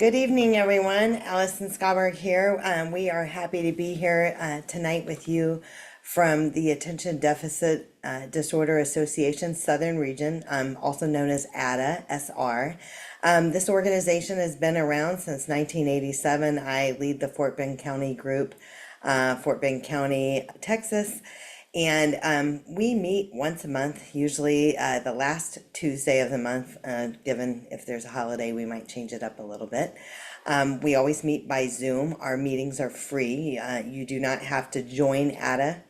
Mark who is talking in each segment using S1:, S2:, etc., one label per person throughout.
S1: Good evening, everyone. Allison Scoberg here. We are happy to be here tonight with you from the Attention Deficit Disorder Association Southern Region, also known as ADA, SR. This organization has been around since 1987. I lead the Fort Bend County group, Fort Bend County, Texas. And we meet once a month, usually the last Tuesday of the month, given if there's a holiday, we might change it up a little bit. We always meet by Zoom. Our meetings are free. You do not have to join ADA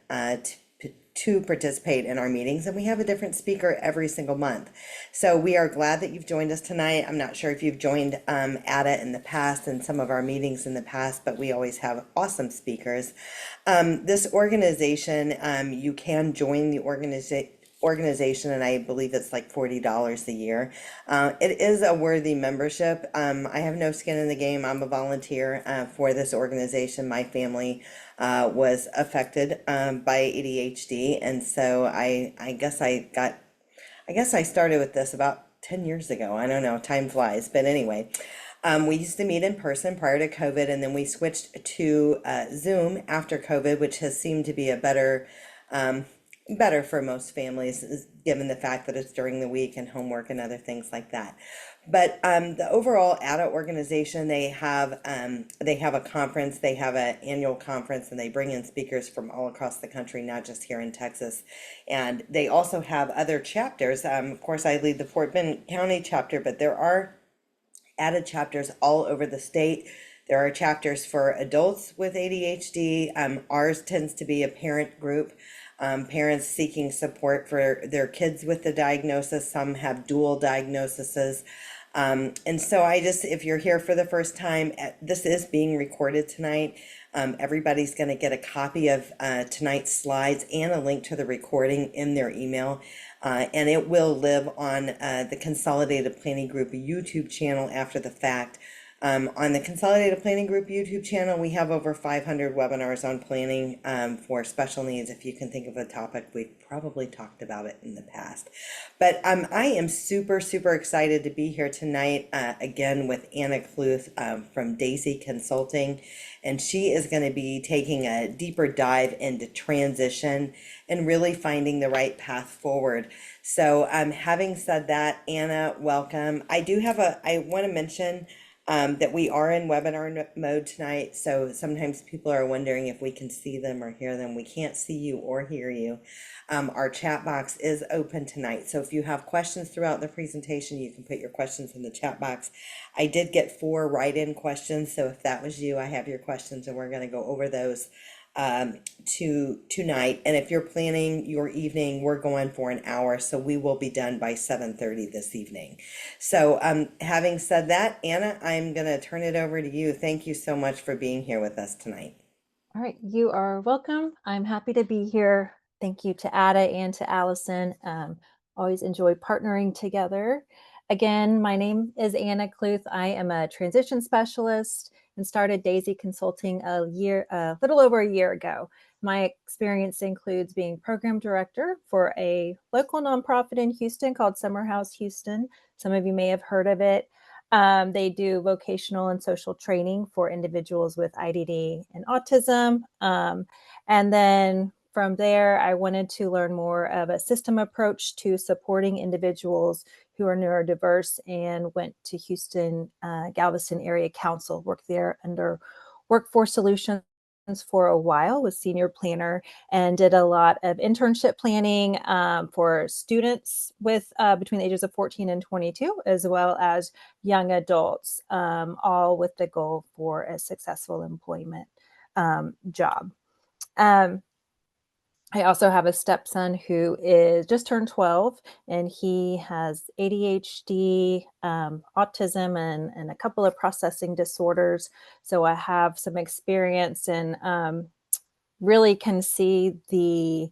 S1: to participate in our meetings, and we have a different speaker every single month. So we are glad that you've joined us tonight. I'm not sure if you've joined ADA in the past and some of our meetings in the past, but we always have awesome speakers. This organization, you can join the organization, and I believe it's like $40 a year. It is a worthy membership. I have no skin in the game. I'm a volunteer for this organization. My family was affected by ADHD, and so I guess I started with this about 10 years ago. I don't know, time flies, but anyway. We used to meet in person prior to COVID, and then we switched to Zoom after COVID, which has seemed to be a better for most families, given the fact that it's during the week and homework and other things like that. But the overall ADA organization, they have a conference, they have an annual conference, and they bring in speakers from all across the country, not just here in Texas. And they also have other chapters. Of course, I lead the Fort Bend County chapter, but there are ADA chapters all over the state. There are chapters for adults with ADHD. Ours tends to be a parent group. Parents seeking support for their kids with the diagnosis. Some have dual diagnoses. And so if you're here for the first time, this is being recorded tonight. Everybody's going to get a copy of tonight's slides and a link to the recording in their email. And it will live on the Consolidated Planning Group YouTube channel after the fact. On the Consolidated Planning Group YouTube channel, we have over 500 webinars on planning for special needs. If you can think of a topic, we've probably talked about it in the past. But I am super, super excited to be here tonight again with Anna Kluth from Daisy Consulting. And she is going to be taking a deeper dive into transition and really finding the right path forward. So having said that, Anna, welcome. I want to mention that we are in webinar mode tonight, so sometimes people are wondering if we can see them or hear them. We can't see you or hear you. Our chat box is open tonight, so if you have questions throughout the presentation, you can put your questions in the chat box. I did get 4 write-in questions, so if that was you, I have your questions, and we're going to go over those tonight. And if you're planning your evening, we're going for an hour, so we will be done by 7:30 this evening. So having said that, Anna, I'm going to turn it over to you. Thank you so much for being here with us tonight.
S2: All right, you are welcome. I'm happy to be here. Thank you to Ada and to Allison. Always enjoy partnering together. Again, my name is Anna Kluth. I am a transition specialist and started Daisy Consulting a little over a year ago. My experience includes being program director for a local nonprofit in Houston called Summer House Houston. Some of you may have heard of it. They do vocational and social training for individuals with IDD and autism. And then from there, I wanted to learn more of a system approach to supporting individuals who are neurodiverse and went to Houston Galveston Area Council, worked there under Workforce Solutions for a while, was senior planner, and did a lot of internship planning for students with between the ages of 14 and 22, as well as young adults, all with the goal for a successful employment job. I also have a stepson who is just turned 12, and he has ADHD, autism, and a couple of processing disorders. So I have some experience and really can see the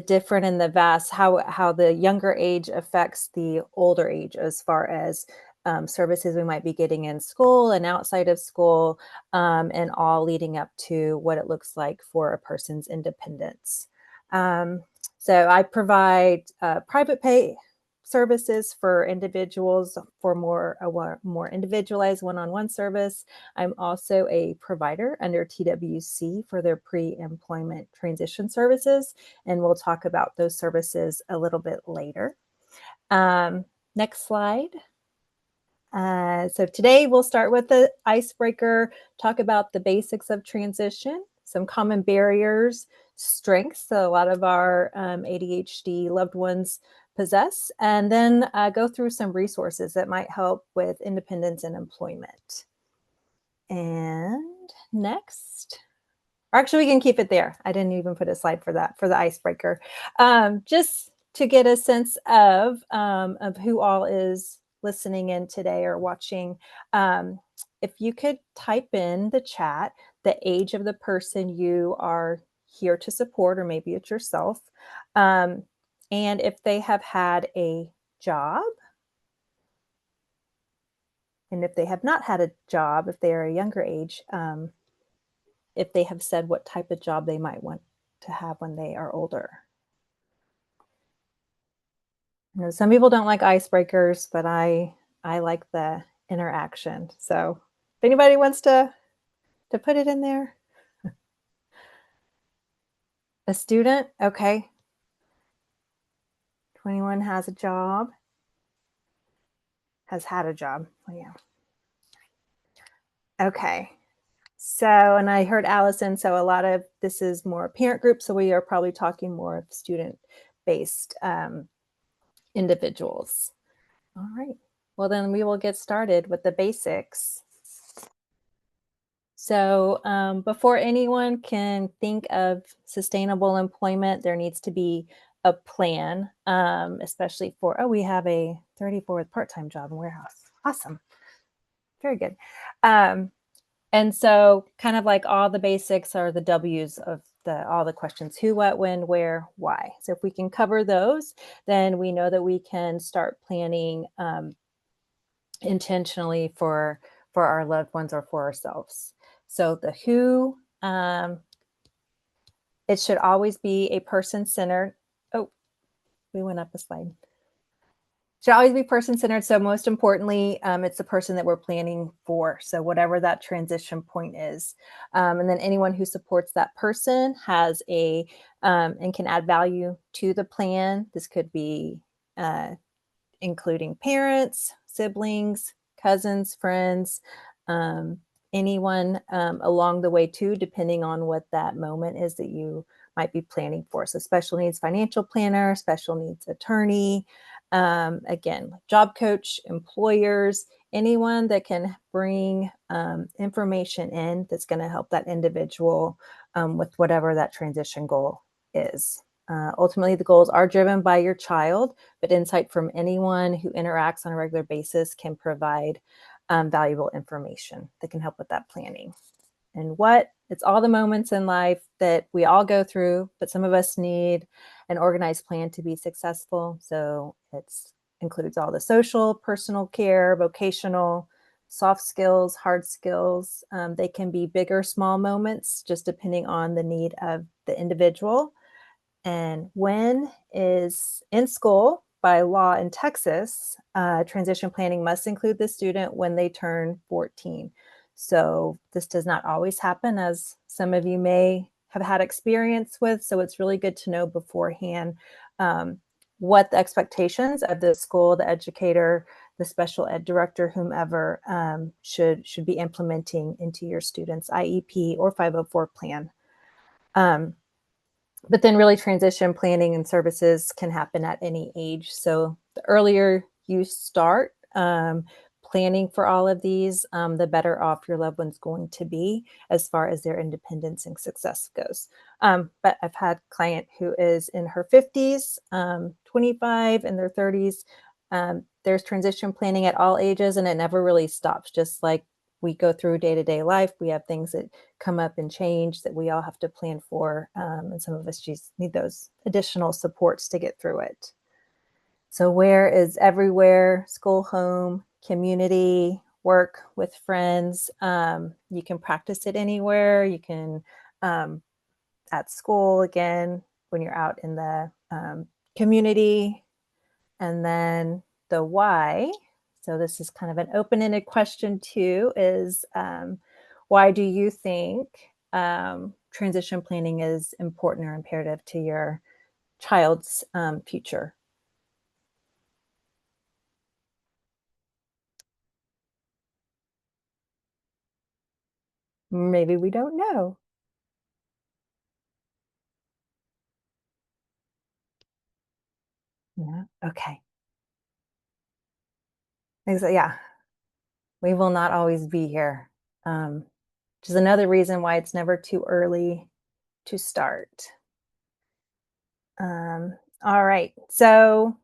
S2: different and the vast, how the younger age affects the older age as far as services we might be getting in school and outside of school, and all leading up to what it looks like for a person's independence. So I provide private pay services for individuals for more individualized one-on-one service. I'm also a provider under TWC for their pre-employment transition services, and we'll talk about those services a little bit later. Next slide. So today we'll start with the icebreaker, talk about the basics of transition, some common barriers, strengths that a lot of our ADHD loved ones possess, and then go through some resources that might help with independence and employment. And next, or actually we can keep it there. I didn't even put a slide for that, for the icebreaker. Just to get a sense of who all is listening in today or watching, if you could type in the chat the age of the person you are here to support, or maybe it's yourself, and if they have had a job, and if they have not had a job, if they are a younger age, if they have said what type of job they might want to have when they are older. You know, some people don't like icebreakers, but I like the interaction. So if anybody wants to put it in there. A student, okay. 21 has a job, has had a job. Oh, yeah. Okay. So, and I heard Allison, so a lot of this is more parent group, so we are probably talking more of student-based individuals. All right. Well, then we will get started with the basics. So before anyone can think of sustainable employment, there needs to be a plan, especially for, oh, we have a 34 part-time job in warehouse. Awesome. Very good. And so kind of like all the basics are the W's of all the questions: who, what, when, where, why. So if we can cover those, then we know that we can start planning intentionally for our loved ones or for ourselves. So the who, it should always be a person-centered. Oh, we went up a slide. Should always be person-centered. So most importantly, it's the person that we're planning for. So whatever that transition point is. And then anyone who supports that person has a, and can add value to the plan. This could be including parents, siblings, cousins, friends, anyone along the way too, depending on what that moment is that you might be planning for. So special needs financial planner, special needs attorney, again, job coach, employers, anyone that can bring information in that's going to help that individual with whatever that transition goal is. Ultimately, the goals are driven by your child, but insight from anyone who interacts on a regular basis can provide valuable information that can help with that planning. And what? It's all the moments in life that we all go through, but some of us need an organized plan to be successful. So it includes all the social, personal care, vocational, soft skills, hard skills. They can be big or small moments, just depending on the need of the individual. And when is in school, by law in Texas, transition planning must include the student when they turn 14. So this does not always happen, as some of you may have had experience with. So it's really good to know beforehand what the expectations of the school, the educator, the special ed director, whomever should be implementing into your student's IEP or 504 plan. But then really transition planning and services can happen at any age. So the earlier you start planning for all of these, the better off your loved one's going to be as far as their independence and success goes. But I've had a client who is in her 50s, 25, in their 30s. There's transition planning at all ages, and it never really stops. Just like we go through day-to-day life, we have things that come up and change that we all have to plan for. And some of us just need those additional supports to get through it. So where is everywhere? School, home, community, work, with friends. You can practice it anywhere. You can, at school, again, when you're out in the community, And then the why, so this is kind of an open-ended question too, is why do you think transition planning is important or imperative to your child's future? Maybe we don't know. Yeah. Okay. Yeah, we will not always be here. Um, which is another reason why it's never too early to start. All right. So,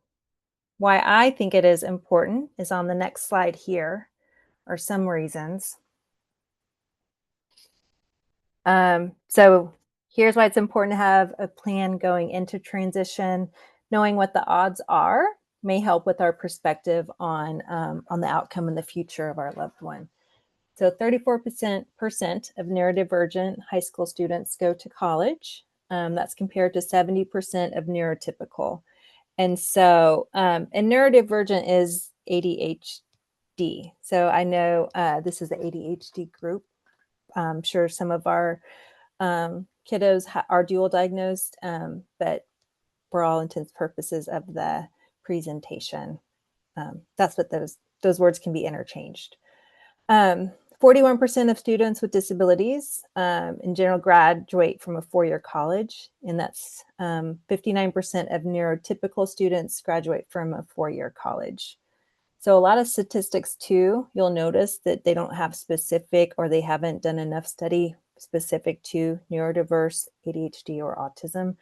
S2: why I think it is important is on the next slide here, are some reasons. So, here's why it's important to have a plan going into transition. Knowing what the odds are may help with our perspective on the outcome in the future of our loved one. So 34% of neurodivergent high school students go to college. That's compared to 70% of neurotypical. And neurodivergent is ADHD. So I know this is the ADHD group. I'm sure some of our kiddos are dual diagnosed, but for all intents purposes of the presentation, that's what those words can be interchanged. Um, 41% of students with disabilities in general graduate from a four-year college, and that's 59% of neurotypical students graduate from a four-year college. So a lot of statistics too, you'll notice that they don't have specific or they haven't done enough study specific to neurodiverse ADHD or autism.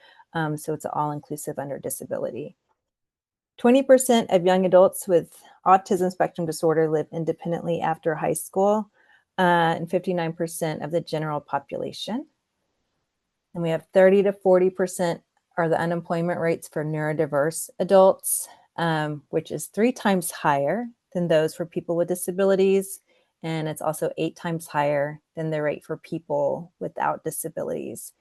S2: So it's all-inclusive under disability. 20% of young adults with autism spectrum disorder live independently after high school, and 59% of the general population. And we have 30 to 40% are the unemployment rates for neurodiverse adults, which is 3 times higher than those for people with disabilities. And it's also 8 times higher than the rate for people without disabilities.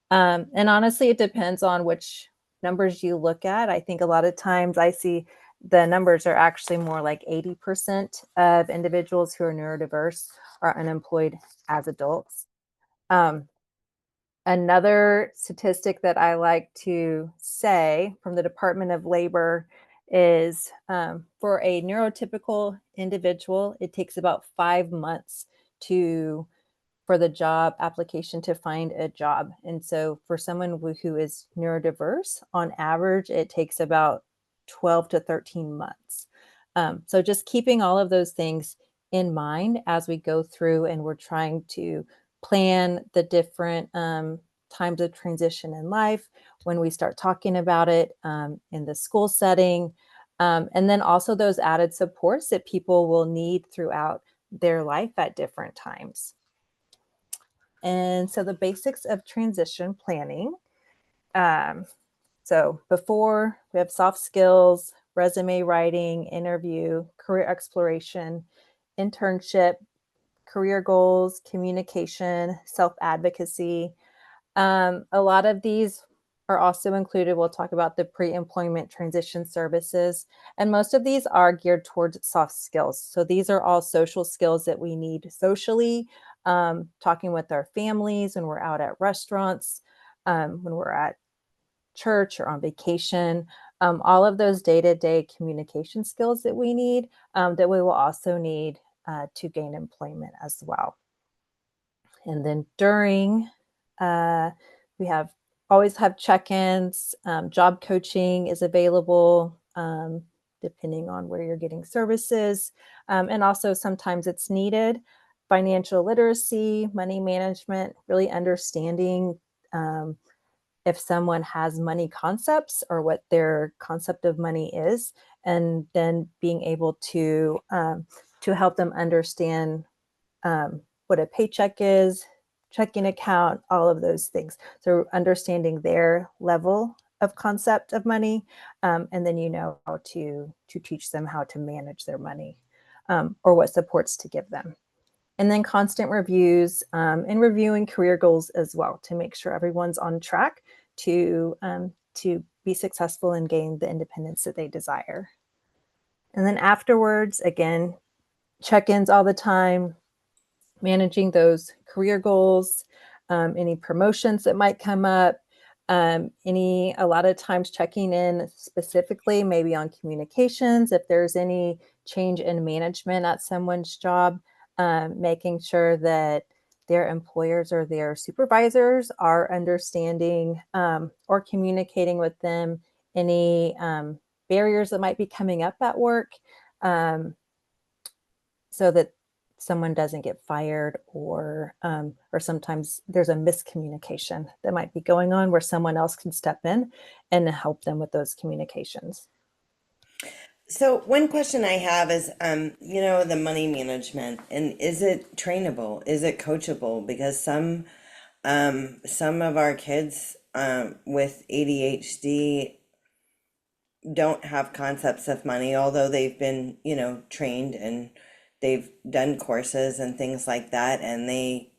S2: And honestly, it depends on which numbers you look at. I think a lot of times I see the numbers are actually more like 80% of individuals who are neurodiverse are unemployed as adults. Um, Another statistic that I like to say from the Department of Labor is for a neurotypical individual, it takes about 5 months to for the job application to find a job. And so for someone who is neurodiverse, on average, it takes about 12 to 13 months. So just keeping all of those things in mind as we go through and we're trying to plan the different times of transition in life when we start talking about it in the school setting. And then also those added supports that people will need throughout their life at different times. And so the basics of transition planning. Um, so before we have soft skills, resume writing, interview, career exploration, internship, career goals, communication, self-advocacy. A lot of these are also included. We'll talk about the pre-employment transition services. And most of these are geared towards soft skills. So these are all social skills that we need socially, talking with our families when we're out at restaurants, when we're at church or on vacation, all of those day-to-day communication skills that we need, that we will also need to gain employment as well. And then during, we have always have check-ins. Job coaching is available depending on where you're getting services. And also sometimes it's needed. Financial literacy, money management, really understanding if someone has money concepts or what their concept of money is, and then being able to help them understand what a paycheck is, checking account, all of those things. So understanding their level of concept of money, and then you know how to teach them how to manage their money, or what supports to give them. And then constant reviews and reviewing career goals as well to make sure everyone's on track to be successful and gain the independence that they desire. And then afterwards, again, check-ins all the time, managing those career goals, any promotions that might come up, a lot of times checking in specifically maybe on communications, if there's any change in management at someone's job, making sure that their employers or their supervisors are understanding or communicating with them any barriers that might be coming up at work, so that someone doesn't get fired, or sometimes there's a miscommunication that might be going on where someone else can step in and help them with those communications.
S1: So one question I have is, the money management, and is it trainable? Is it coachable? Because some of our kids, with ADHD don't have concepts of money, although they've been, trained and they've done courses and things like that, and they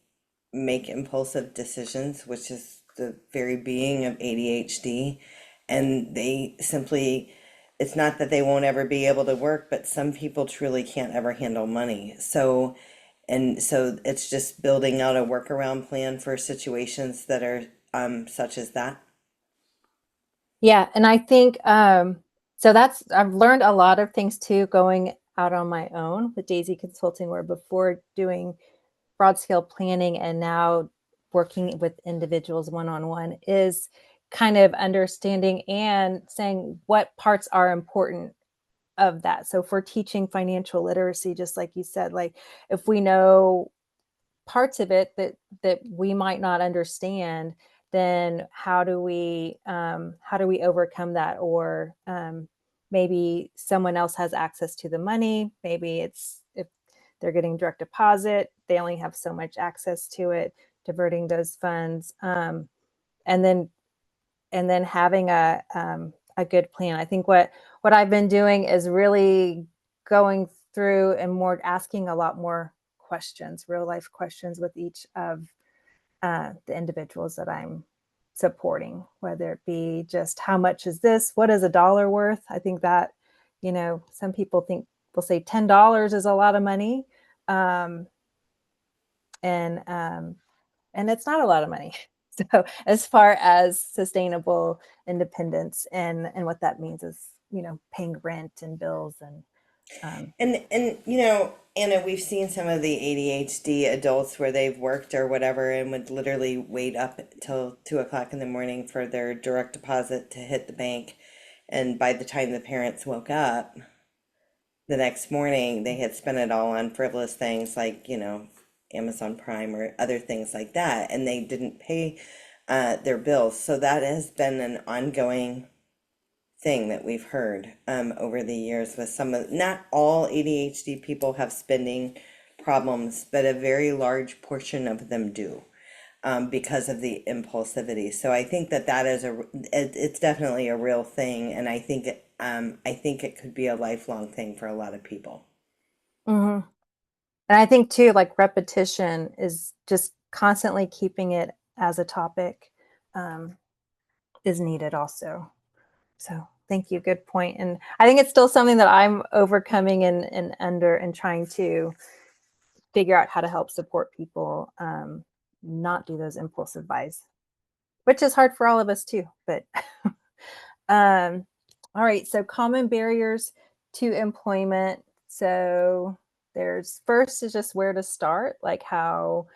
S1: make impulsive decisions, which is the very being of ADHD. And they simply, it's not that they won't ever be able to work, but some people truly can't ever handle money. So it's just building out a workaround plan for situations that are such as that.
S2: Yeah, and I think so that's I've learned a lot of things too going out on my own with Daisy Consulting, where before doing broad scale planning and now working with individuals one-on-one, is kind of understanding and saying what parts are important of that. So for teaching financial literacy, just like you said, like if we know parts of it that we might not understand, then how do we overcome that? Or maybe someone else has access to the money. Maybe it's if they're getting direct deposit, they only have so much access to it, diverting those funds, and then having a good plan. I think what I've been doing is really going through and more asking a lot more questions, real life questions with each of the individuals that I'm supporting, whether it be just how much is this? What is a dollar worth? I think that, some people think will say $10 is a lot of money. Um, and it's not a lot of money. So as far as sustainable independence and what that means is, paying rent and bills and
S1: Anna, we've seen some of the ADHD adults where they've worked or whatever and would literally wait up till 2 o'clock in the morning for their direct deposit to hit the bank. And by the time the parents woke up the next morning, they had spent it all on frivolous things like, Amazon Prime or other things like that. And they didn't pay their bills. So that has been an ongoing thing that we've heard over the years with not all ADHD people have spending problems, but a very large portion of them do, because of the impulsivity. So I think that is it's definitely a real thing, and I think it could be a lifelong thing for a lot of people.
S2: Mhm. And I think too, like repetition is just constantly keeping it as a topic, um, is needed also. So thank you. Good point. And I think it's still something that I'm overcoming and trying to figure out how to help support people not do those impulsive buys, which is hard for all of us too. But um, all right. So common barriers to employment. So there's first is just where to start, like how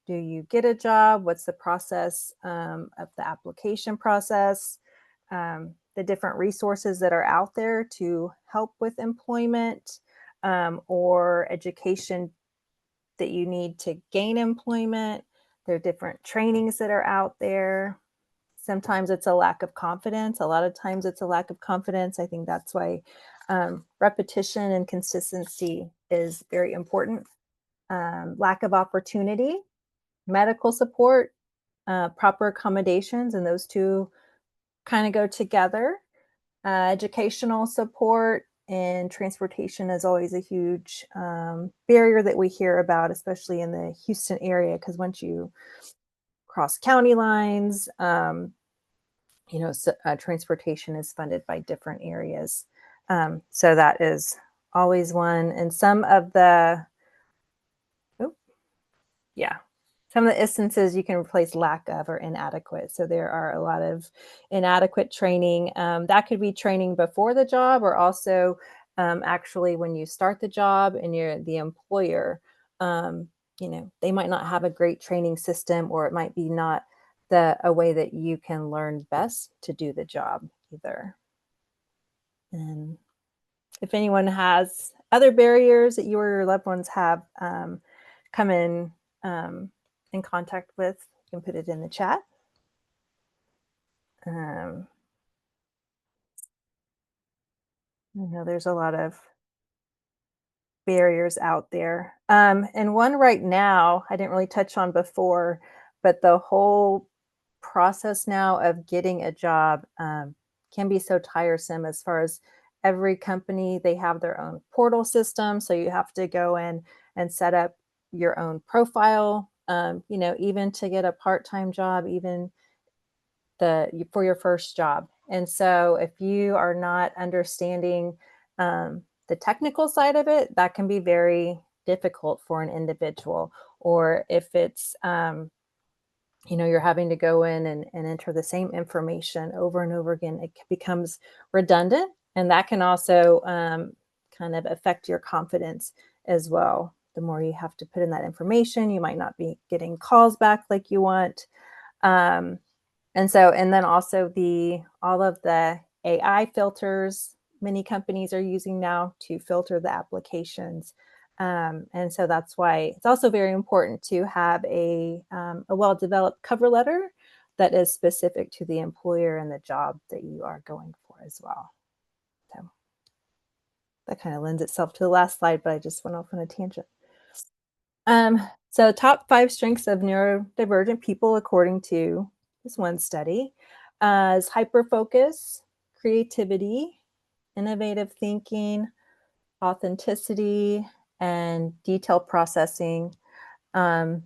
S2: do you get a job? What's the process of the application process? The different resources that are out there to help with employment, or education that you need to gain employment. There are different trainings that are out there. Sometimes it's a lack of confidence. A lot of times it's a lack of confidence. I think that's why repetition and consistency is very important. Lack of opportunity, medical support, proper accommodations, and those two kind of go together. Educational support and transportation is always a huge barrier that we hear about, especially in the Houston area, because once you cross county lines, transportation is funded by different areas. So that is always one. And some of the, oh, yeah, some of the instances you can replace lack of or inadequate. So there are a lot of inadequate training. That could be training before the job, or also actually when you start the job and you're the employer. They might not have a great training system, or it might be not a way that you can learn best to do the job either. And if anyone has other barriers that you or your loved ones have come in contact with, you can put it in the chat. I know there's a lot of barriers out there. And one right now I didn't really touch on before, but the whole process now of getting a job can be so tiresome. As far as every company, they have their own portal system. So you have to go in and set up your own profile, even to get a part-time job, even for your first job. And so if you are not understanding the technical side of it, that can be very difficult for an individual. Or if it's you're having to go in and enter the same information over and over again, it becomes redundant, and that can also kind of affect your confidence as well. The more you have to put in that information, you might not be getting calls back like you want. And then also all of the AI filters many companies are using now to filter the applications. And so that's why it's also very important to have a well-developed cover letter that is specific to the employer and the job that you are going for as well. So that kind of lends itself to the last slide, but I just went off on a tangent. So top 5 strengths of neurodivergent people, according to this one study, is hyperfocus, creativity, innovative thinking, authenticity, and detail processing. And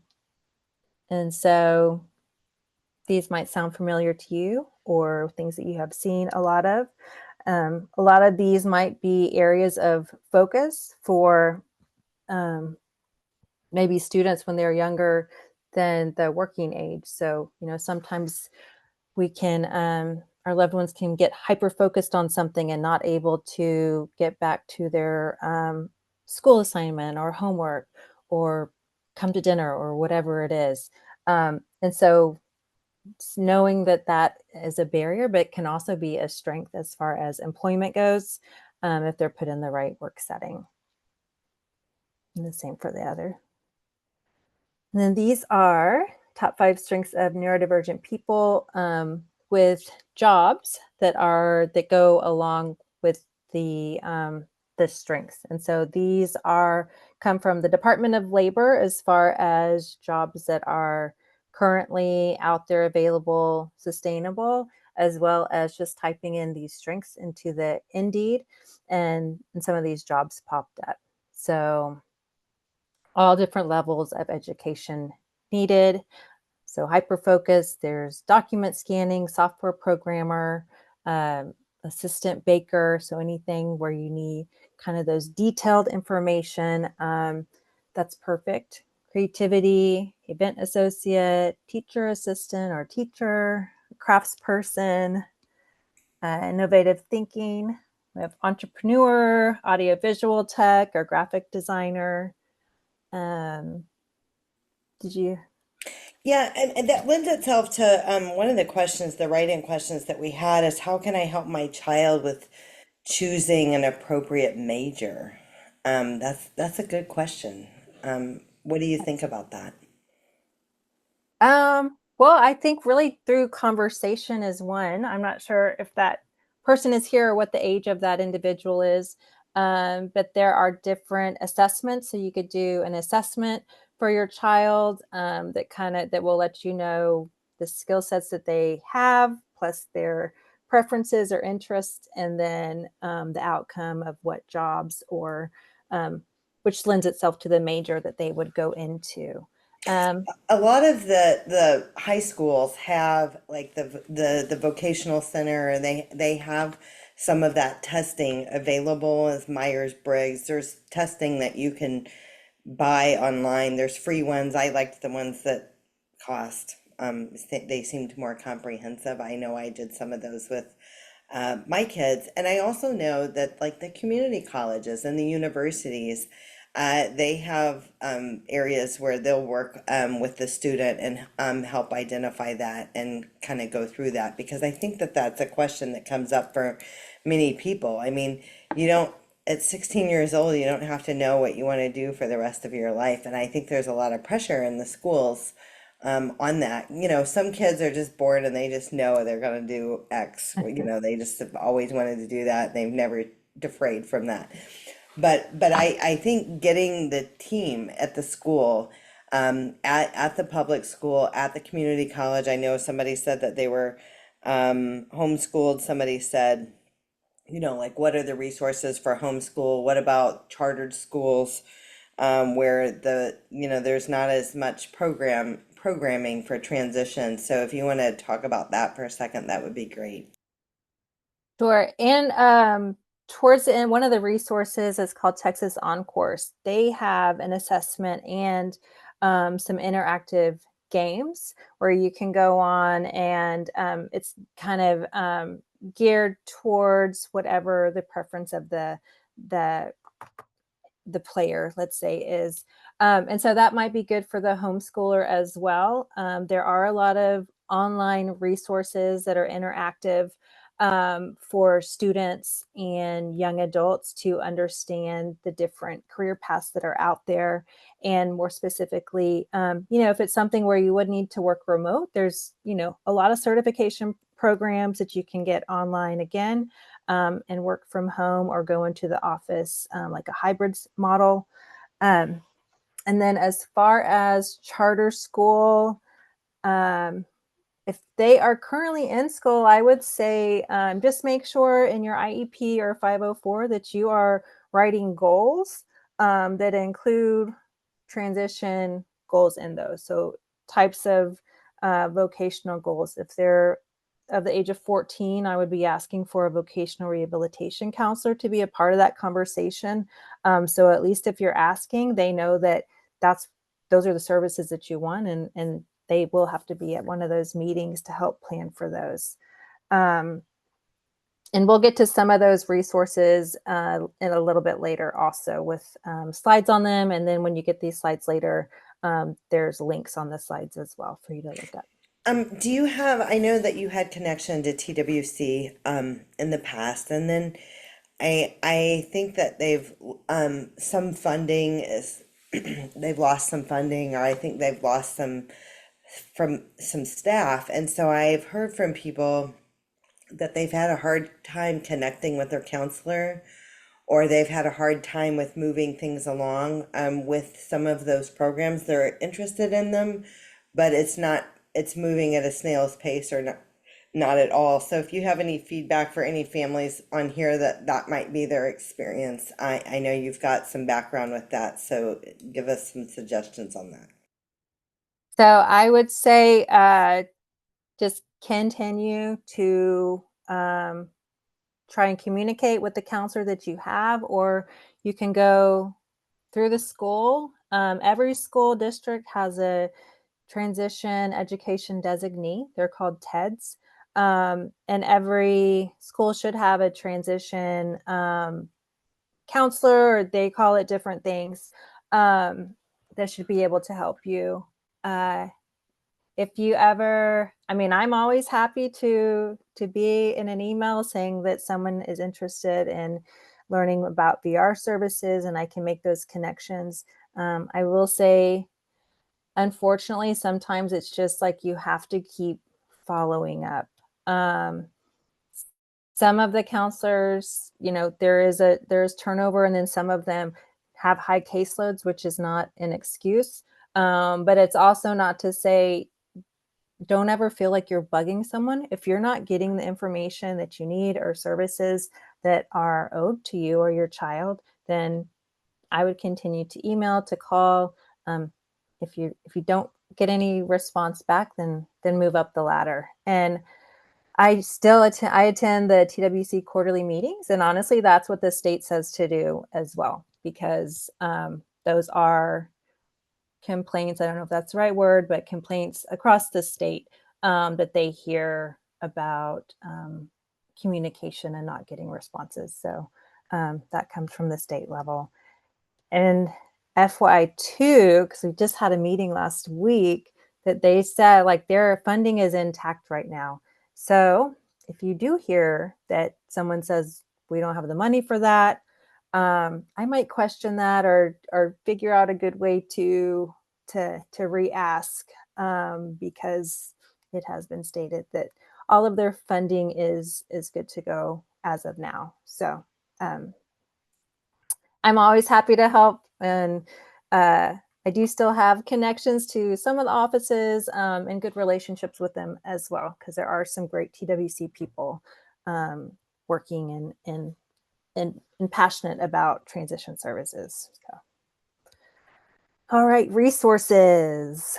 S2: so these might sound familiar to you, or things that you have seen a lot of. A lot of these might be areas of focus for maybe students when they're younger than the working age. So, sometimes we can, our loved ones can get hyper focused on something and not able to get back to their school assignment or homework or come to dinner or whatever it is. And so knowing that that is a barrier, but it can also be a strength as far as employment goes, if they're put in the right work setting. And the same for the other. And then these are top 5 strengths of neurodivergent people with jobs that go along with the strengths. And so these come from the Department of Labor as far as jobs that are currently out there available, sustainable, as well as just typing in these strengths into the Indeed, and some of these jobs popped up. So all different levels of education needed. So hyperfocus, there's document scanning, software programmer, assistant baker. So anything where you need kind of those detailed information, that's perfect. Creativity, event associate, teacher assistant or teacher, craftsperson, innovative thinking. We have entrepreneur, audiovisual tech, or graphic designer. Did you?
S1: Yeah, and that lends itself to one of the questions, the write-in questions that we had is how can I help my child with choosing an appropriate major? That's a good question. What do you think about that?
S2: Well, I think really through conversation is one. I'm not sure if that person is here or what the age of that individual is, but there are different assessments. So you could do an assessment for your child that will let you know the skill sets that they have, plus their preferences or interests, and then the outcome of what jobs or which lends itself to the major that they would go into.
S1: A lot of the high schools have like the vocational center, and they have some of that testing available as Myers-Briggs. There's testing that you can buy online. There's free ones. I liked the ones that cost. They seemed more comprehensive. I know I did some of those with my kids. And I also know that like the community colleges and the universities, they have areas where they'll work with the student and help identify that and kind of go through that, because I think that that's a question that comes up for many people. I mean, you don't, at 16 years old, you don't have to know what you want to do for the rest of your life. And I think there's a lot of pressure in the schools on that. You know, some kids are just born and they just know they're going to do X. You know, they just have always wanted to do that. They've never defrayed from that. But I think getting the team at the school, at the public school, at the community college. I know somebody said that they were homeschooled. Somebody said, you know, like what are the resources for homeschool? What about chartered schools, where you know, there's not as much programming for transition. So if you want to talk about that for a second, that would be great.
S2: Sure. And towards the end, one of the resources is called Texas On Course. They have an assessment and some interactive games where you can go on, and it's kind of geared towards whatever the preference of the the player, let's say, is. And so that might be good for the homeschooler as well. There are a lot of online resources that are interactive for students and young adults to understand the different career paths that are out there. And more specifically, you know, if it's something where you would need to work remote, there's, you know, a lot of certification programs that you can get online again, and work from home or go into the office, like a hybrid model. Um, and then as far as charter school, um, if they are currently in school, I would say just make sure in your IEP or 504 that you are writing goals that include transition goals in those. So types of vocational goals. If they're of the age of 14, I would be asking for a vocational rehabilitation counselor to be a part of that conversation. So at least if you're asking, they know that that's those are the services that you want, and they will have to be at one of those meetings to help plan for those. Um, and we'll get to some of those resources in a little bit later also with slides on them. And then when you get these slides later, there's links on the slides as well for you to look up.
S1: Do you have, I know that you had connection to TWC in the past, and then I think that they've some funding is they've lost some funding, or I think they've lost some from some staff. And so I've heard from people that they've had a hard time connecting with their counselor, or they've had a hard time with moving things along with some of those programs. They're interested in them, but it's moving at a snail's pace, or not at all. So if you have any feedback for any families on here that might be their experience, I know you've got some background with that, so give us some suggestions on that.
S2: So I would say just continue to try and communicate with the counselor that you have, or you can go through the school. Every school district has a transition education designee. They're called TEDs. And every school should have a transition counselor, or they call it different things, that should be able to help you. Uh, if you ever, I mean, I'm always happy to be in an email saying that someone is interested in learning about VR services, and I can make those connections. I will say, unfortunately, sometimes it's just like you have to keep following up. Um, some of the counselors, you know, there's turnover, and then some of them have high caseloads, which is not an excuse. But it's also not to say don't ever feel like you're bugging someone. If you're not getting the information that you need or services that are owed to you or your child, then I would continue to email, to call. if you don't get any response back, then move up the ladder. And I attend the TWC quarterly meetings, and honestly, that's what the state says to do as well, because those are complaints. I don't know if that's the right word, but complaints across the state that they hear about communication and not getting responses. So that comes from the state level. And FY2, because we just had a meeting last week, that they said like their funding is intact right now. So if you do hear that someone says we don't have the money for that, I might question that or figure out a good way to re-ask, because it has been stated that all of their funding is good to go as of now. So I'm always happy to help, and I do still have connections to some of the offices and good relationships with them as well, because there are some great TWC people working and passionate about transition services. So. All right, resources.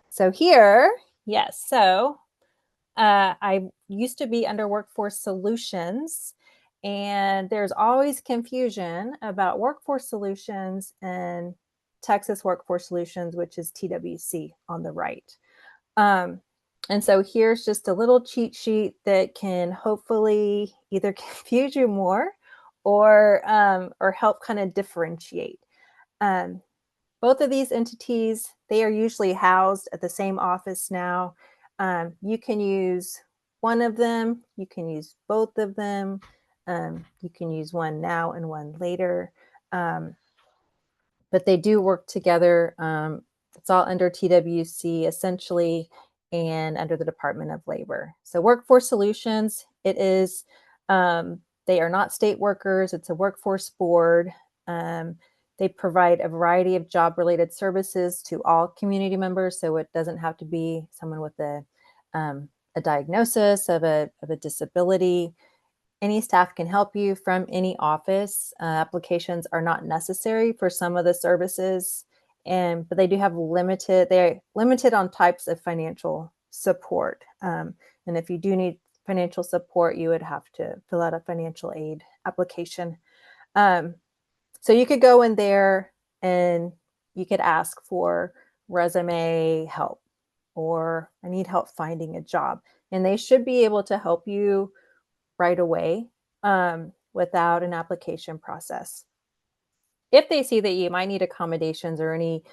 S2: So here, yes, so I used to be under Workforce Solutions, and there's always confusion about Workforce Solutions and Texas Workforce Solutions, which is TWC on the right. And so here's just a little cheat sheet that can hopefully either confuse you more or help kind of differentiate. Both of these entities, they are usually housed at the same office now. You can use one of them, you can use both of them, you can use one now and one later, but they do work together. It's all under TWC essentially, and under the Department of Labor. So Workforce Solutions, it is, they are not state workers, it's a workforce board. They provide a variety of job-related services to all community members, so it doesn't have to be someone with a diagnosis of a disability. Any staff can help you from any office. Applications are not necessary for some of the services, but they do have they're limited on types of financial support. And if you do need financial support, you would have to fill out a financial aid application. So you could go in there and you could ask for resume help, or I need help finding a job. And they should be able to help you right away without an application process. If they see that you might need accommodations or any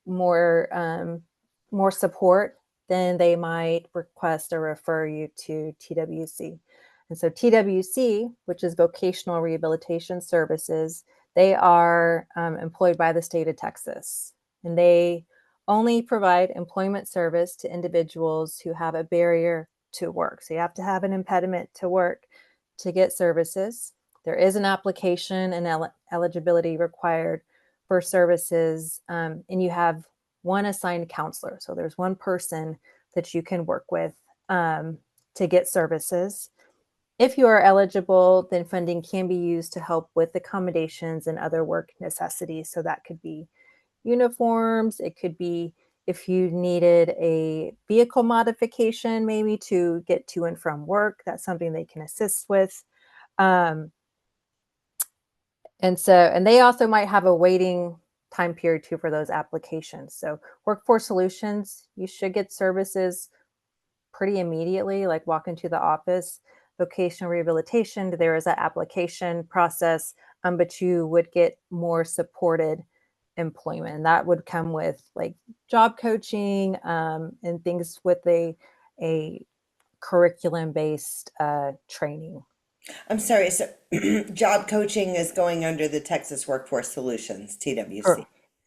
S2: more support, then they might request or refer you to TWC. And so TWC, which is Vocational Rehabilitation Services, they are employed by the state of Texas, and they only provide employment service to individuals who have a barrier to work. So you have to have an impediment to work to get services. There is an application and eligibility required for services, and you have one assigned counselor. So there's one person that you can work with to get services. If you are eligible, then funding can be used to help with accommodations and other work necessities. So that could be uniforms. It could be if you needed a vehicle modification, maybe to get to and from work, that's something they can assist with. And they also might have a waiting time period too for those applications. So Workforce Solutions, you should get services pretty immediately, like walk into the office. Vocational rehabilitation, there is an application process, but you would get more supported employment. And that would come with like job coaching and things with a curriculum-based training.
S1: I'm sorry, so job coaching is going under the Texas Workforce Solutions, TWC.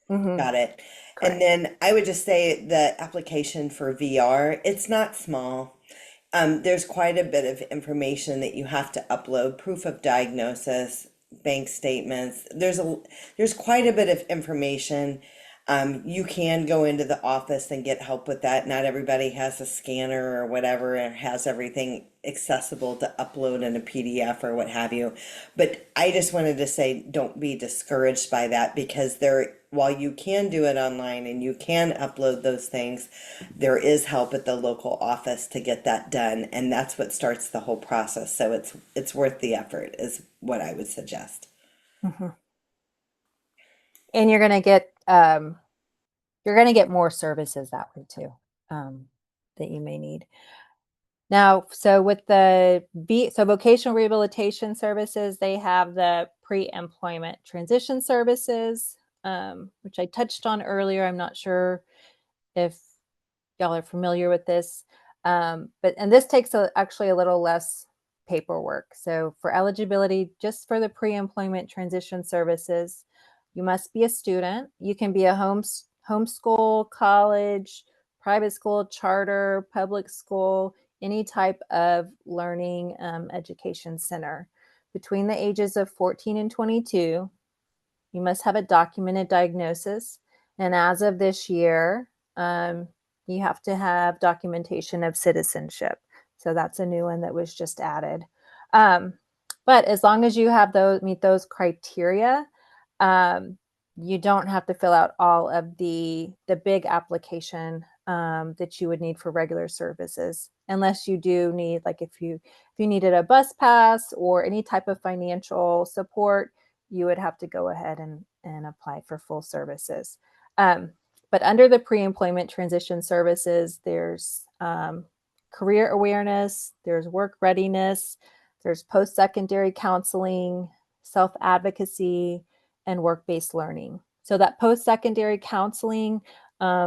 S2: Mm-hmm.
S1: Got it. And
S2: Correct.
S1: then I would just say the application for VR, it's not small. There's quite a bit of information that you have to upload, proof of diagnosis, bank statements. There's quite a bit of information. You can go into the office and get help with that. Not everybody has a scanner or whatever, and has everything accessible to upload in a PDF or what have you. But I just wanted to say, don't be discouraged by that, because there while you can do it online and you can upload those things, there is help at the local office to get that done, and that's what starts the whole process. So it's worth the effort, is what I would suggest.
S2: Mhm. And you're gonna get more services that way too, that you may need. Now, so with so vocational rehabilitation services, they have the pre-employment transition services, which I touched on earlier. I'm not sure if y'all are familiar with this, and this takes actually a little less paperwork. So for eligibility, just for the pre-employment transition services, you must be a student. You can be a homeschool, college, private school, charter, public school, any type of learning education center. Between the ages of 14 and 22, you must have a documented diagnosis. And as of this year, you have to have documentation of citizenship. So that's a new one that was just added. Um, but as long as you have meet those criteria, um, you don't have to fill out all of the big application that you would need for regular services, unless you do need, like if you needed a bus pass or any type of financial support, you would have to go ahead and apply for full services. Um, but under the pre-employment transition services, there's career awareness, there's work readiness, there's post-secondary counseling, self-advocacy, and work-based learning. So that post-secondary counseling,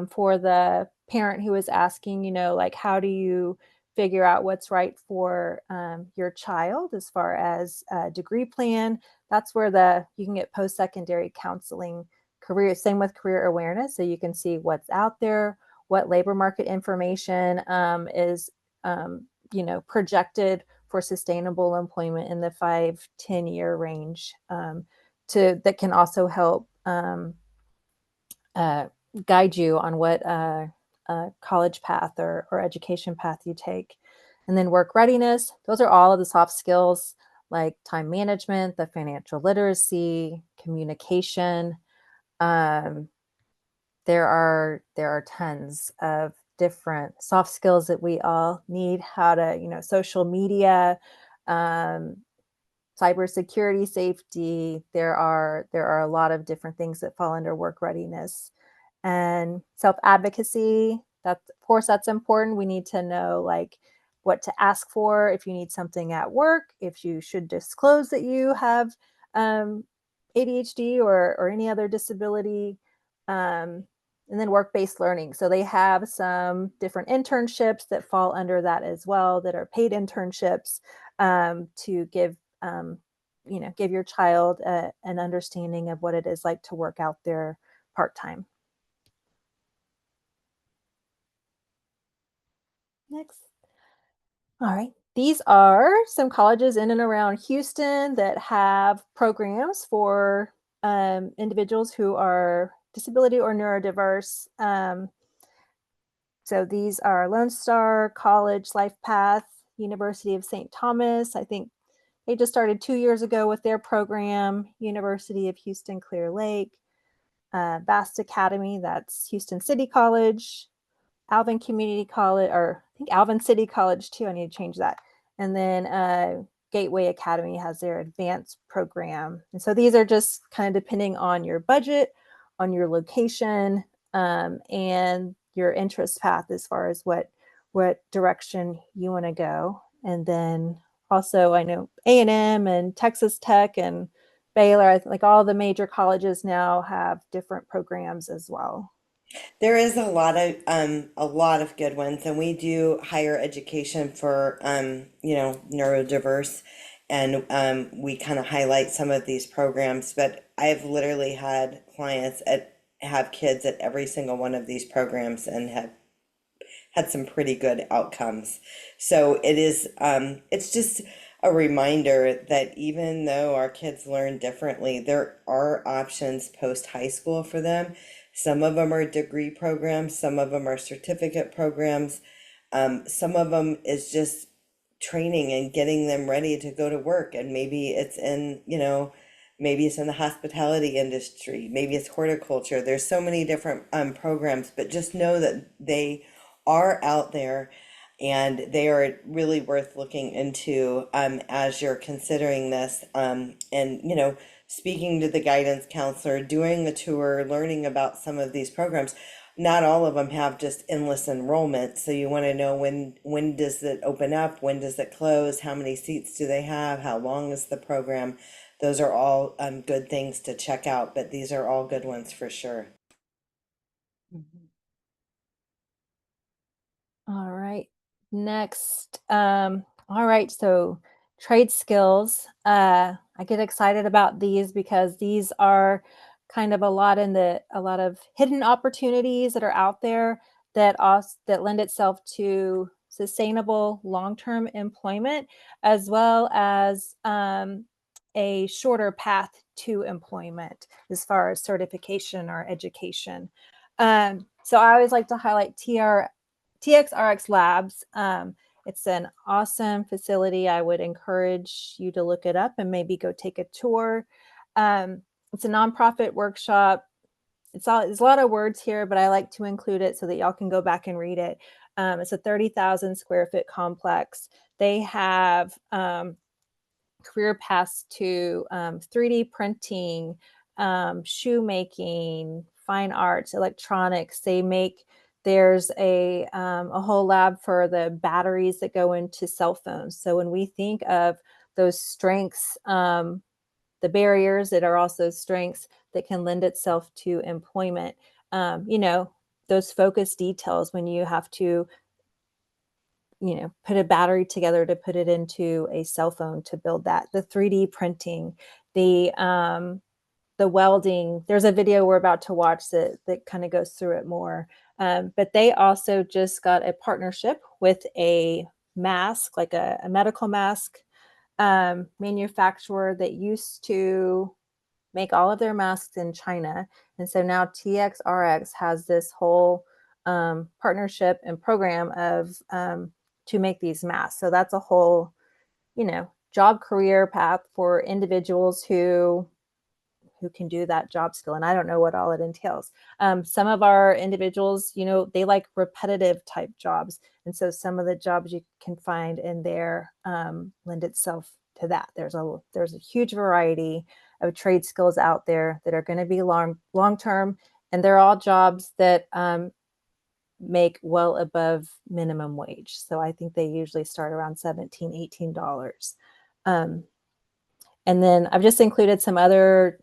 S2: for the parent who is asking, like, how do you figure out what's right for your child as far as a degree plan, that's where you can get post-secondary counseling. Same with career awareness, so you can see what's out there, what labor market information is projected for sustainable employment in the 5-10 year range, that can also help uh, guide you on what college path or education path you take. And then work readiness, those are all of the soft skills like time management, the financial literacy, communication. Um, there are tons of different soft skills that we all need. How to, social media, um, cybersecurity, safety. There are a lot of different things that fall under work readiness. And self-advocacy, that's, of course, that's important. We need to know, like, what to ask for if you need something at work, if you should disclose that you have um, ADHD or any other disability. um, and then work-based learning, so they have some different internships that fall under that as well, that are paid internships, to um, give your child an understanding of what it is like to work out there part-time. Next. All right. These are some colleges in and around Houston that have programs for individuals who are disability or neurodiverse. So these are Lone Star College, Life Path, University of St. Thomas. I think they just started 2 years ago with their program. University of Houston Clear Lake, Vast Academy, that's Houston City College, Alvin Community College, or I think Alvin City College too. I need to change that. And then Gateway Academy has their advanced program. And so these are just kind of depending on your budget, on your location, and your interest path as far as what direction you want to go. And then also, I know A&M and Texas Tech and Baylor, like all the major colleges now have different programs as well.
S1: There is a lot of good ones, and we do higher education for neurodiverse, and we kind of highlight some of these programs. But I've literally had clients have kids at every single one of these programs and have had some pretty good outcomes. So it's just a reminder that even though our kids learn differently, there are options post high school for them. Some of them are degree programs, some of them are certificate programs, some of them is just training and getting them ready to go to work. And maybe it's in, maybe it's in the hospitality industry, maybe it's horticulture. There's so many different programs, but just know that they are out there and they are really worth looking into as you're considering this. And, you know, speaking to the guidance counselor, doing the tour, learning about some of these programs. Not all of them have just endless enrollment, so you want to know when does it open up, when does it close, how many seats do they have, how long is the program. Those are all good things to check out, but these are all good ones for sure.
S2: Mhm. All right. Next, all right. So trade skills. I get excited about these because these are kind of a lot of hidden opportunities that are out there that lend itself to sustainable long-term employment as well as a shorter path to employment as far as certification or education. So I always like to highlight TXRX Labs. It's an awesome facility. I would encourage you to look it up and maybe go take a tour. It's a nonprofit workshop. It's a lot of words here, but I like to include it so that y'all can go back and read it. It's a 30,000 square foot complex. They have career paths to 3D printing, shoemaking, fine arts, electronics. There's a whole lab for the batteries that go into cell phones. So when we think of those strengths, the barriers that are also strengths that can lend itself to employment, you know, those focus details when you have to put a battery together to put it into a cell phone to build that, the 3D printing, the welding. There's a video we're about to watch that kind of goes through it more. But they also just got a partnership with a mask, like a medical mask manufacturer that used to make all of their masks in China. And so now TXRX has this whole partnership and program of to make these masks. So that's a whole, job career path for individuals who can do that job skill. And I don't know what all it entails. Some of our individuals, they like repetitive type jobs. And so some of the jobs you can find in there lend itself to that. There's a huge variety of trade skills out there that are going to be long term, and they're all jobs that make well above minimum wage. So I think they usually start around $17, $18. And then I've just included some other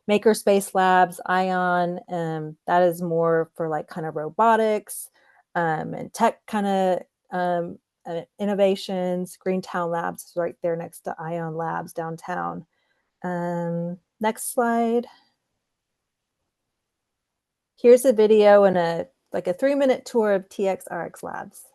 S2: makerspace labs, Ion. That is more for like kind of robotics and tech kind of innovations. Greentown Labs is right there next to Ion Labs downtown. Next slide. Here's a video and a 3-minute tour of TXRX Labs.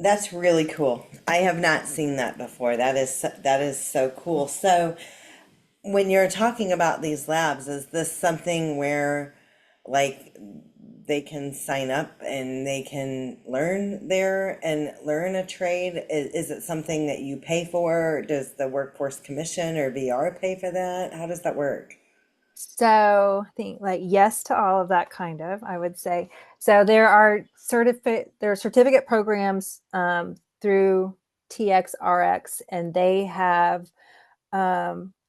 S1: That's really cool. I have not seen that before. That is so cool. So, when you're talking about these labs, is this something where like they can sign up and they can learn there and learn a trade? Is it something that you pay for? Does the Workforce Commission or VR pay for that? How does that work?
S2: So I think like yes to all of that kind of, I would say. So there are certificate programs through TXRX, and they have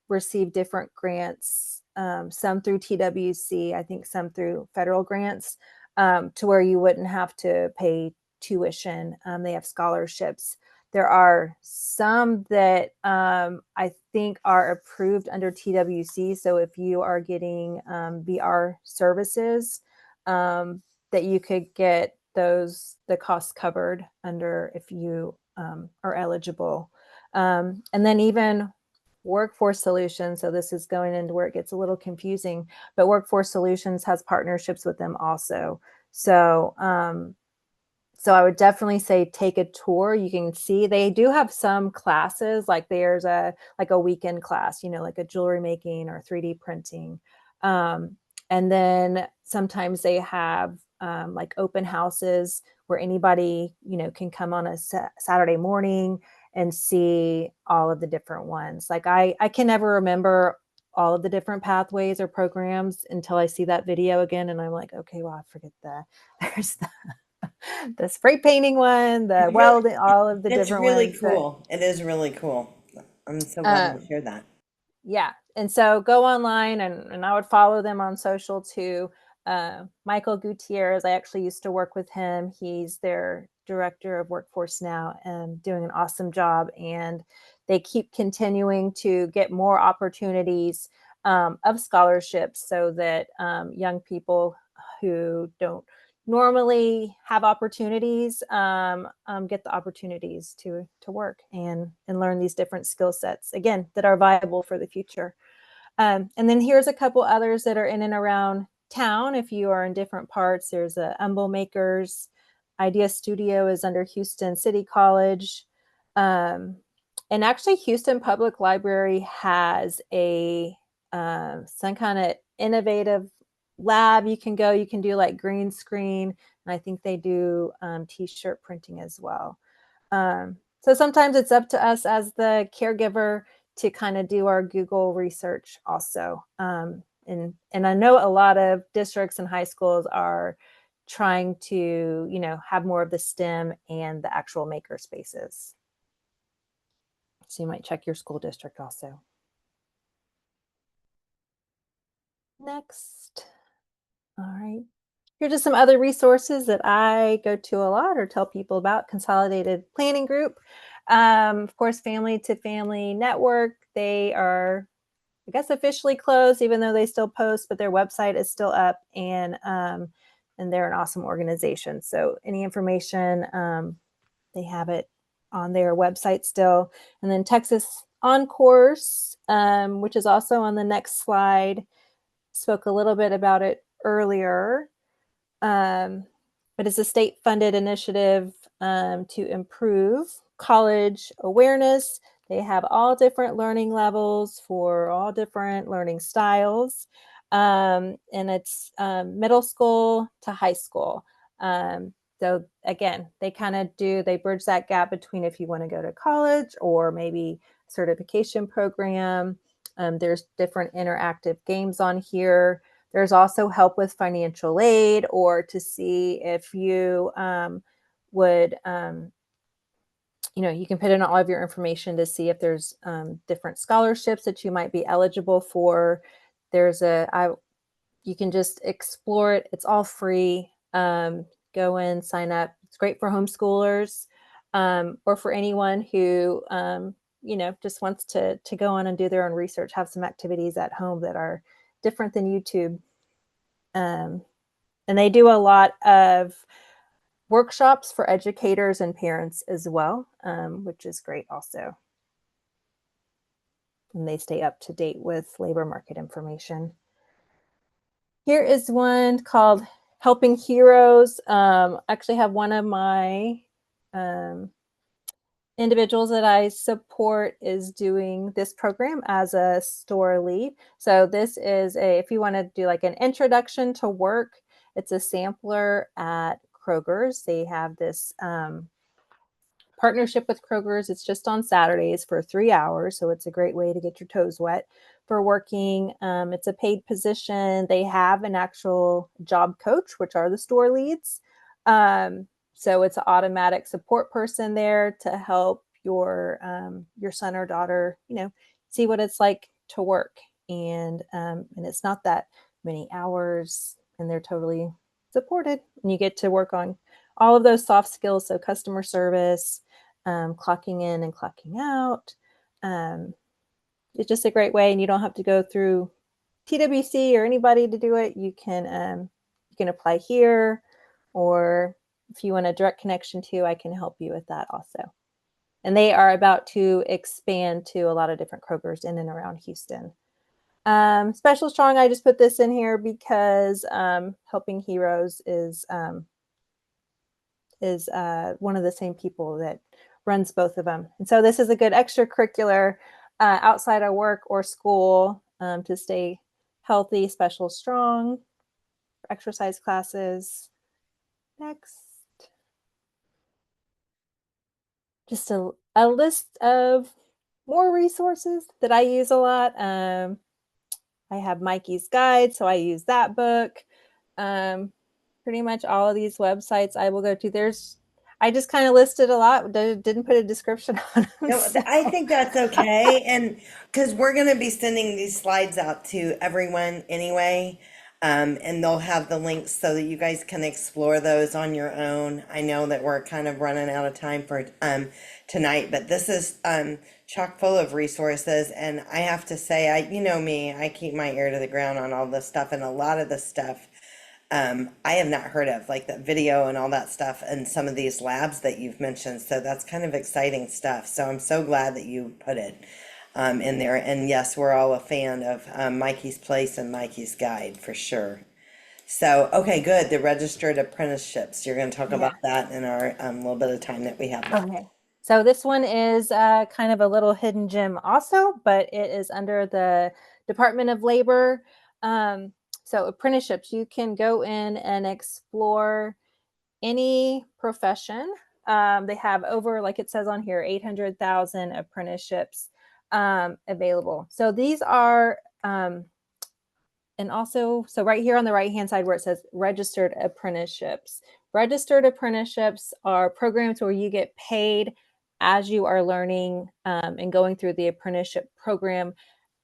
S2: received different grants, some through TWC, I think some through federal grants, to where you wouldn't have to pay tuition. They have scholarships. There are some that I think are approved under TWC. So if you are getting VR services, that you could get the costs covered under if you are eligible. And then even Workforce Solutions, so this is going into where it gets a little confusing, but Workforce Solutions has partnerships with them also. So so I would definitely say take a tour. You can see they do have some classes, like there's a weekend class, like a jewelry making or 3D printing. Um, and then sometimes they have like open houses where anybody, can come on a Saturday morning and see all of the different ones. Like I can never remember all of the different pathways or programs until I see that video again. And I'm like, okay, well, I forget there's the spray painting one, the
S1: Really,
S2: welding, all of the
S1: it's
S2: different
S1: really
S2: ones.
S1: cool. It is really cool. I'm so glad you
S2: Um,
S1: shared that.
S2: yeah. And so go online, and I would follow them on social too. Michael Gutierrez, I actually used to work with him. He's their director of workforce now and doing an awesome job. And they keep continuing to get more opportunities of scholarships so that young people who don't normally have opportunities get the opportunities to work and learn these different skill sets again that are viable for the future. And then here's a couple others that are in and around town. If you are in different parts, there's a Umble Makers. Idea Studio is under Houston City College. Um, and actually, Houston Public Library has some kind of innovative lab you can go. You can do like green screen, and I think they do t-shirt printing as well. So sometimes it's up to us as the caregiver to kind of do our Google research also. And I know a lot of districts and high schools are trying to, have more of the STEM and the actual maker spaces. So you might check your school district also. Next. All right. Here are just some other resources that I go to a lot or tell people about. Consolidated Planning Group. Of course, Family to Family Network. They are, I guess, officially closed, even though they still post, but their website is still up, and they're an awesome organization. So any information, they have it on their website still. And then Texas On Course, which is also on the next slide. Spoke a little bit about it earlier. Um, but it's a state-funded initiative to improve college awareness. They have all different learning levels for all different learning styles. And it's middle school to high school. So again, they bridge that gap between if you want to go to college or maybe certification program. There's different interactive games on here. There's also help with financial aid or to see if you would, you can put in all of your information to see if there's different scholarships that you might be eligible for. You can just explore it. It's all free. Go in, sign up. It's great for homeschoolers or for anyone who, just wants to go on and do their own research, have some activities at home that are different than YouTube. And they do a lot of workshops for educators and parents as well, which is great also. And they stay up to date with labor market information. Here is one called Helping Heroes. Actually have one of my individuals that I support is doing this program as a store lead. So this is if you want to do like an introduction to work, it's a sampler at Kroger's. They have this partnership with Kroger's. It's just on Saturdays for 3 hours. So it's a great way to get your toes wet for working. It's a paid position. They have an actual job coach, which are the store leads. So it's an automatic support person there to help your son or daughter, see what it's like to work. And it's not that many hours, and they're totally supported. And you get to work on all of those soft skills. So customer service, clocking in and clocking out. It's just a great way, and you don't have to go through TWC or anybody to do it. You can apply here, or if you want a direct connection to, I can help you with that also. And they are about to expand to a lot of different Krogers in and around Houston. Special Strong, I just put this in here because Helping Heroes is one of the same people that runs both of them. And so this is a good extracurricular outside of work or school to stay healthy. Special Strong, exercise classes. Next. Just a list of more resources that I use a lot. I have Mikey's Guide, so I use that book. Pretty much all of these websites I will go to. I just kind of listed a lot, didn't put a description on them.
S1: No,
S2: So.
S1: I think that's okay. And because we're going to be sending these slides out to everyone anyway, and they'll have the links so that you guys can explore those on your own. I know that we're kind of running out of time for tonight, but this is chock full of resources. And I have to say, you know me, I keep my ear to the ground on all this stuff, and a lot of the stuff I have not heard of, like that video and all that stuff, and some of these labs that you've mentioned. So that's kind of exciting stuff. So I'm so glad that you put it in there. And yes, we're all a fan of Mikey's Place and Mikey's Guide for sure. So, okay, good. The registered apprenticeships. You're going to talk
S2: Yeah.
S1: about that in our little bit of time that we have left.
S2: Okay. So this one is kind of a little hidden gem also, but it is under the Department of Labor. So apprenticeships, you can go in and explore any profession. They have over, like it says on here, 800,000 apprenticeships available. So these are, and also, so right here on the right-hand side where it says registered apprenticeships. Registered apprenticeships are programs where you get paid as you are learning and going through the apprenticeship program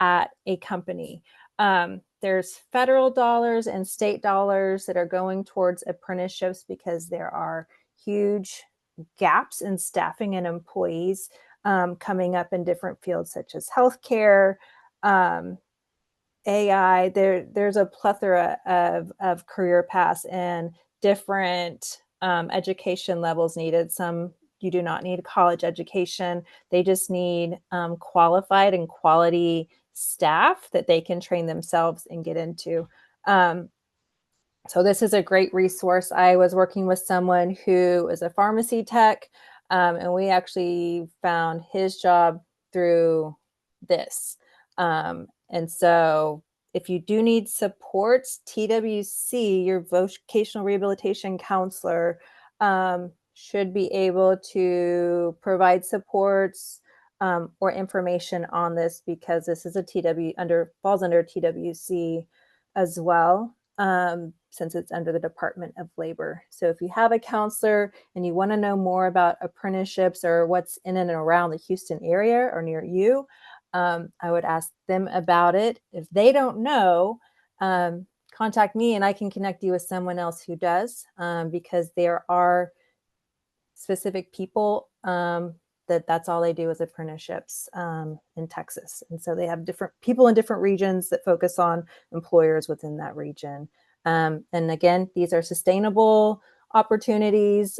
S2: at a company. There's federal dollars and state dollars that are going towards apprenticeships because there are huge gaps in staffing and employees coming up in different fields such as healthcare, AI. There's a plethora of career paths and different education levels needed. Some you do not need a college education. They just need qualified and quality staff that they can train themselves and get into. So this is a great resource. I was working with someone who is a pharmacy tech, and we actually found his job through this. And so if you do need supports, TWC, your vocational rehabilitation counselor, should be able to provide supports or information on this, because this is a falls under TWC as well, since it's under the Department of Labor. So if you have a counselor and you want to know more about apprenticeships or what's in and around the Houston area or near you, I would ask them about it. If they don't know, contact me and I can connect you with someone else who does, because there are specific people that's all they do is apprenticeships in Texas. And so they have different people in different regions that focus on employers within that region. And again, these are sustainable opportunities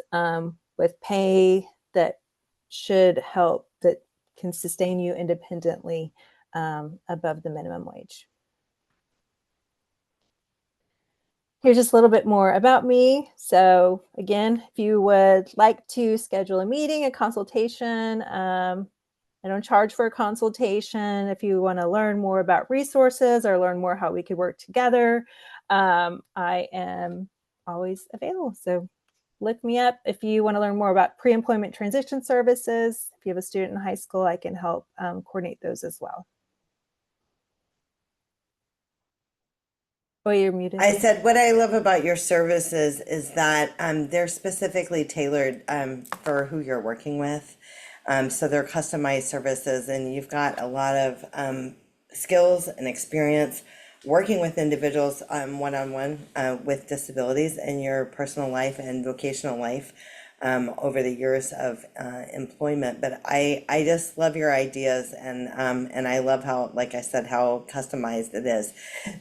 S2: with pay that should help, that can sustain you independently above the minimum wage. Here's just a little bit more about me. So again, if you would like to schedule a meeting, a consultation, I don't charge for a consultation. If you want to learn more about resources or learn more how we could work together, I am always available. So look me up. If you want to learn more about pre-employment transition services, if you have a student in high school, I can help coordinate those as well. Oh, you're muted.
S1: I said, what I love about your services is that they're specifically tailored for who you're working with. So they're customized services, and you've got a lot of skills and experience working with individuals one-on-one with disabilities in your personal life and vocational life over the years of employment. But I just love your ideas, and I love how, like I said, how customized it is.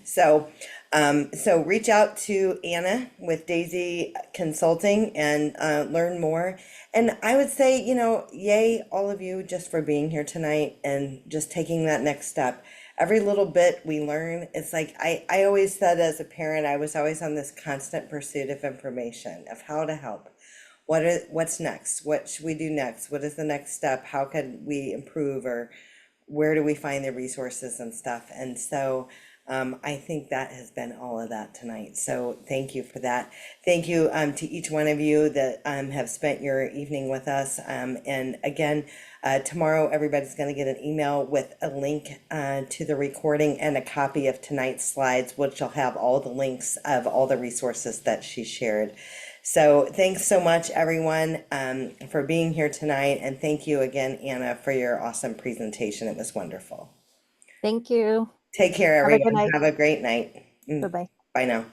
S1: So reach out to Anna with Daisy Consulting and learn more. And I would say, yay, all of you, just for being here tonight and just taking that next step. Every little bit we learn, it's like I always said as a parent, I was always on this constant pursuit of information, of how to help. What's next? What should we do next? What is the next step? How can we improve, or where do we find the resources and stuff? And so I think that has been all of that tonight. So thank you for that. Thank you to each one of you that have spent your evening with us. And again, tomorrow everybody's going to get an email with a link to the recording and a copy of tonight's slides, which will have all the links of all the resources that she shared. So thanks so much, everyone, for being here tonight. And thank you again, Anna, for your awesome presentation. It was wonderful.
S2: Thank you.
S1: Take care,
S2: Have a good
S1: everyone.
S2: night.
S1: Have a great night.
S2: Bye-bye.
S1: Bye now.